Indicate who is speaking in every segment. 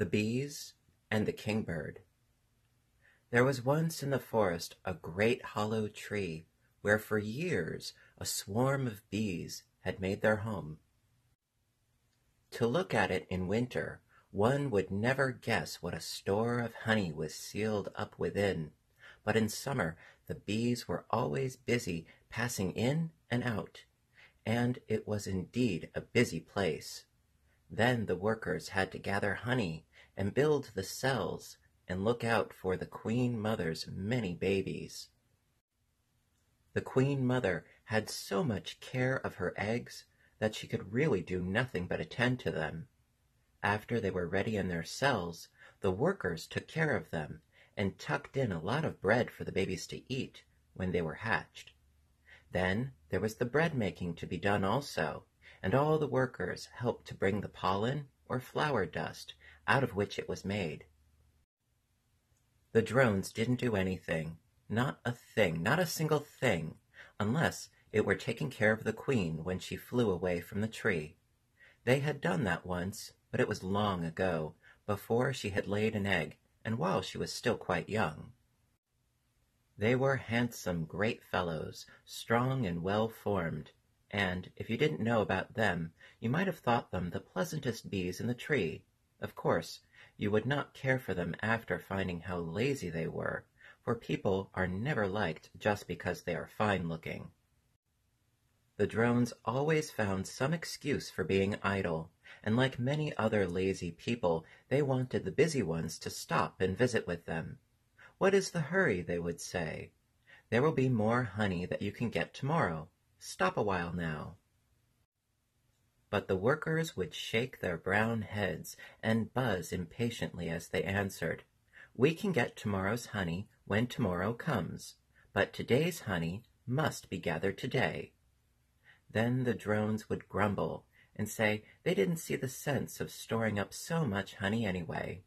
Speaker 1: The Bees and the Kingbird. There was once in the forest a great hollow tree where for years a swarm of bees had made their home. To look at it in winter, one would never guess what a store of honey was sealed up within, but in summer the bees were always busy passing in and out, and it was indeed a busy place. Then the workers had to gather honey and build the cells and look out for the queen mother's many babies. The queen mother had so much care of her eggs that she could really do nothing but attend to them. After they were ready in their cells, the workers took care of them and tucked in a lot of bread for the babies to eat when they were hatched. Then there was the bread making to be done also, and all the workers helped to bring the pollen or flower dust out of which it was made. The drones didn't do anything, not a thing, not a single thing, unless it were taking care of the queen when she flew away from the tree. They had done that once, but it was long ago, before she had laid an egg, and while she was still quite young. They were handsome, great fellows, strong and well-formed, and if you didn't know about them, you might have thought them the pleasantest bees in the tree. Of course, you would not care for them after finding how lazy they were, for people are never liked just because they are fine-looking. The drones always found some excuse for being idle, and like many other lazy people, they wanted the busy ones to stop and visit with them. "What is the hurry?" they would say. "There will be more honey that you can get tomorrow. Stop a while now." But the workers would shake their brown heads and buzz impatiently as they answered, "We can get tomorrow's honey when tomorrow comes, but today's honey must be gathered today." Then the drones would grumble and say they didn't see the sense of storing up so much honey anyway.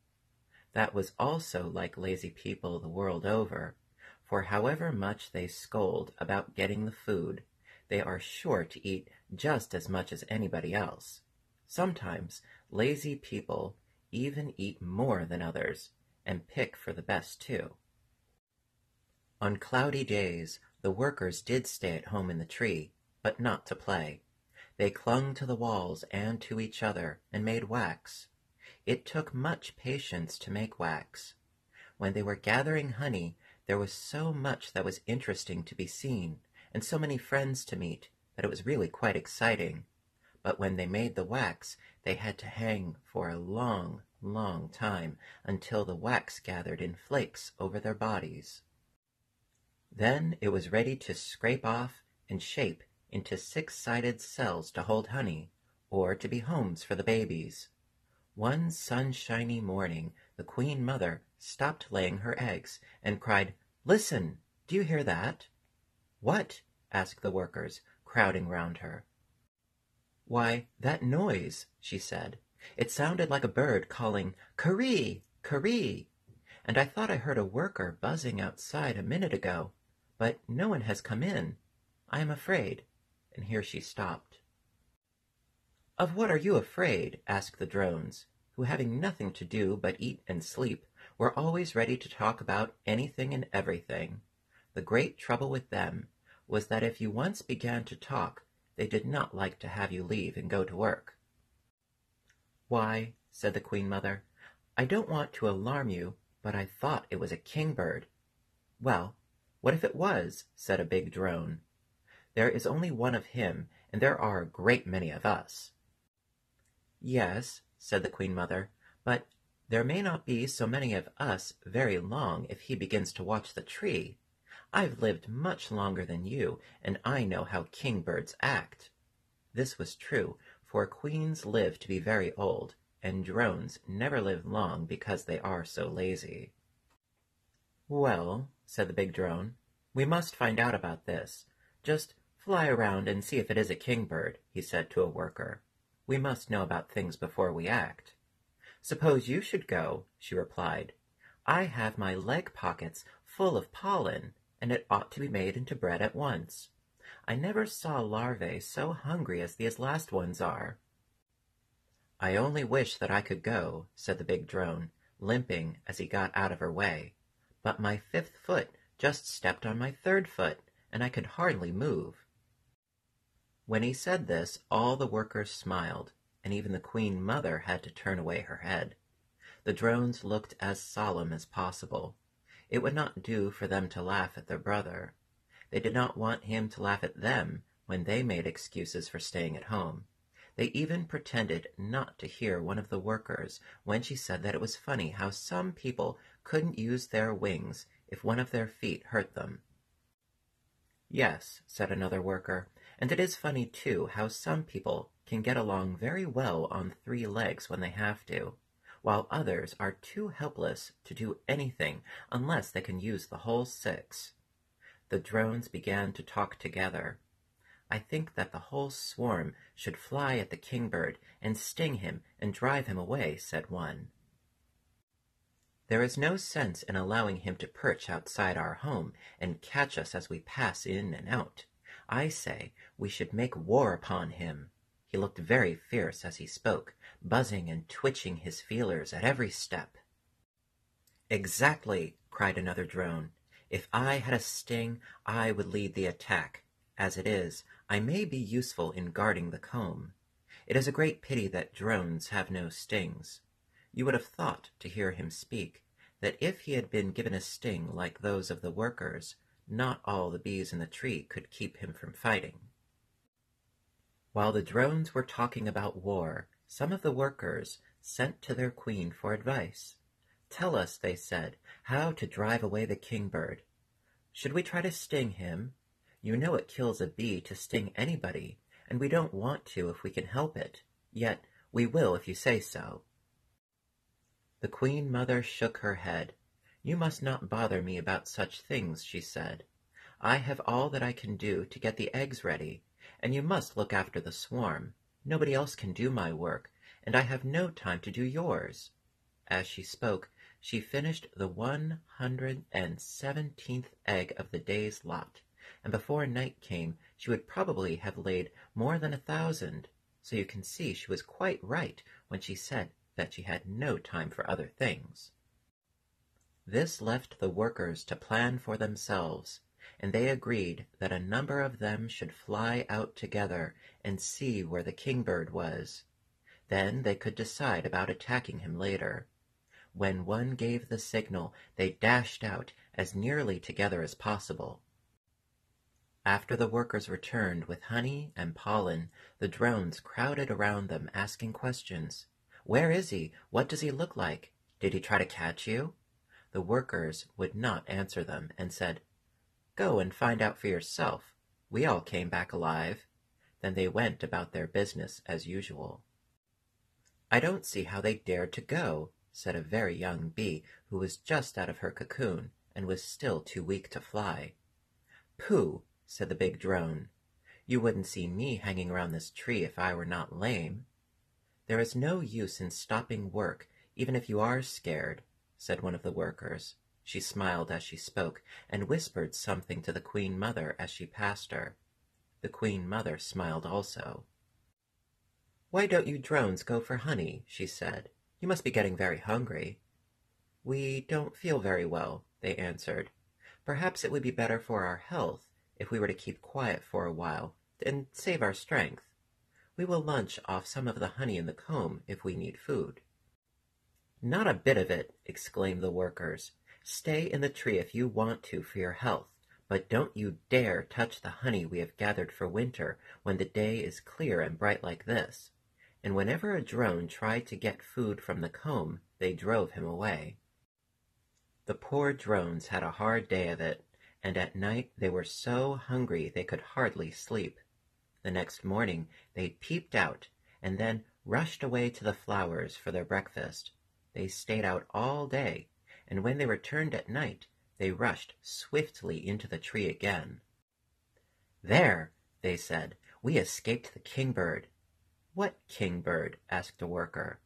Speaker 1: That was also like lazy people the world over, for however much they scold about getting the food, they are sure to eat just as much as anybody else. Sometimes lazy people even eat more than others, and pick for the best too. On cloudy days, the workers did stay at home in the tree, but not to play. They clung to the walls and to each other, and made wax. It took much patience to make wax. When they were gathering honey, there was so much that was interesting to be seen, and so many friends to meet, that it was really quite exciting. But when they made the wax, they had to hang for a long, long time until the wax gathered in flakes over their bodies. Then it was ready to scrape off and shape into 6-sided cells to hold honey, or to be homes for the babies. One sunshiny morning, the queen mother stopped laying her eggs and cried, "Listen! Do you hear that?" "What?" asked the workers, crowding round her. "Why, that noise," she said. "It sounded like a bird calling, 'Curee! Curee!' And I thought I heard a worker buzzing outside a minute ago, but no one has come in. I am afraid." And here she stopped. "Of what are you afraid?" asked the drones, who, having nothing to do but eat and sleep, were always ready to talk about anything and everything. The great trouble with them was that if you once began to talk, they did not like to have you leave and go to work. "Why," said the queen mother, "I don't want to alarm you, but I thought it was a kingbird." "Well, what if it was?" said a big drone. "There is only one of him, and there are a great many of us." "Yes," said the queen mother, "but there may not be so many of us very long if he begins to watch the tree. I've lived much longer than you, and I know how kingbirds act." This was true, for queens live to be very old, and drones never live long because they are so lazy. "Well," said the big drone, "we must find out about this. Just fly around and see if it is a kingbird," he said to a worker. "We must know about things before we act." "Suppose you should go," she replied. "I have my leg pockets full of pollen, and it ought to be made into bread at once. I never saw larvae so hungry as these last ones are." I only wish that I could go, said the big drone, limping as he got out of her way. But my 5th foot just stepped on my 3rd foot, and I could hardly move. When he said this, all the workers smiled, and even the Queen Mother had to turn away her head. The drones looked as solemn as possible. It would not do for them to laugh at their brother. They did not want him to laugh at them when they made excuses for staying at home. They even pretended not to hear one of the workers when she said that it was funny how some people couldn't use their wings if one of their feet hurt them. Yes, said another worker, and it is funny too how some people can get along very well on 3 legs when they have to, while others are too helpless to do anything unless they can use the whole 6. The drones began to talk together. I think that the whole swarm should fly at the Kingbird and sting him and drive him away, said one. There is no sense in allowing him to perch outside our home and catch us as we pass in and out. I say we should make war upon him. He looked very fierce as he spoke, buzzing and twitching his feelers at every step. Exactly, cried another drone. If I had a sting, I would lead the attack. As it is, I may be useful in guarding the comb. It is a great pity that drones have no stings. You would have thought, to hear him speak, that if he had been given a sting like those of the workers, not all the bees in the tree could keep him from fighting. While the drones were talking about war, some of the workers sent to their queen for advice. Tell us, they said, how to drive away the Kingbird. Should we try to sting him? You know it kills a bee to sting anybody, and we don't want to if we can help it. Yet we will if you say so. The Queen Mother shook her head. You must not bother me about such things, she said. I have all that I can do to get the eggs ready, and you must look after the swarm. Nobody else can do my work, and I have no time to do yours. As she spoke, she finished the 117th egg of the day's lot, and before night came she would probably have laid more than 1,000, so you can see she was quite right when she said that she had no time for other things. This left the workers to plan for themselves, and they agreed that a number of them should fly out together and see where the Kingbird was. Then they could decide about attacking him later. When one gave the signal, they dashed out as nearly together as possible. After the workers returned with honey and pollen, the drones crowded around them asking questions. Where is he? What does he look like? Did he try to catch you? The workers would not answer them and said, Go and find out for yourself. We all came back alive. Then they went about their business as usual. I don't see how they dared to go, said a very young bee who was just out of her cocoon and was still too weak to fly. Pooh, said the big drone. You wouldn't see me hanging around this tree if I were not lame. There is no use in stopping work, even if you are scared, said one of the workers. She smiled as she spoke, and whispered something to the Queen Mother as she passed her. The Queen Mother smiled also. Why don't you drones go for honey? She said. You must be getting very hungry. We don't feel very well, they answered. Perhaps it would be better for our health if we were to keep quiet for a while and save our strength. We will lunch off some of the honey in the comb if we need food. Not a bit of it, exclaimed the workers. Stay in the tree if you want to for your health, but don't you dare touch the honey we have gathered for winter when the day is clear and bright like this. And whenever a drone tried to get food from the comb, they drove him away. The poor drones had a hard day of it, and at night they were so hungry they could hardly sleep. The next morning they peeped out, and then rushed away to the flowers for their breakfast. They stayed out all day, and when they returned at night, they rushed swiftly into the tree again. There, they said, we escaped the Kingbird. What Kingbird? Asked a worker.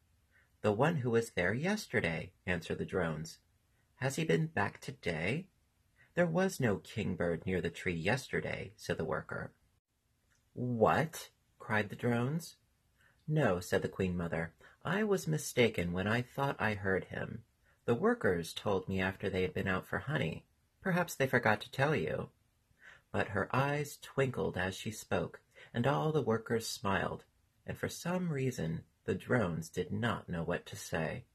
Speaker 1: The one who was there yesterday, answered the drones. Has he been back today? There was no Kingbird near the tree yesterday, said the worker. What? Cried the drones. No, said the Queen Mother. I was mistaken when I thought I heard him. The workers told me after they had been out for honey. Perhaps they forgot to tell you. But her eyes twinkled as she spoke, and all the workers smiled, and for some reason the drones did not know what to say.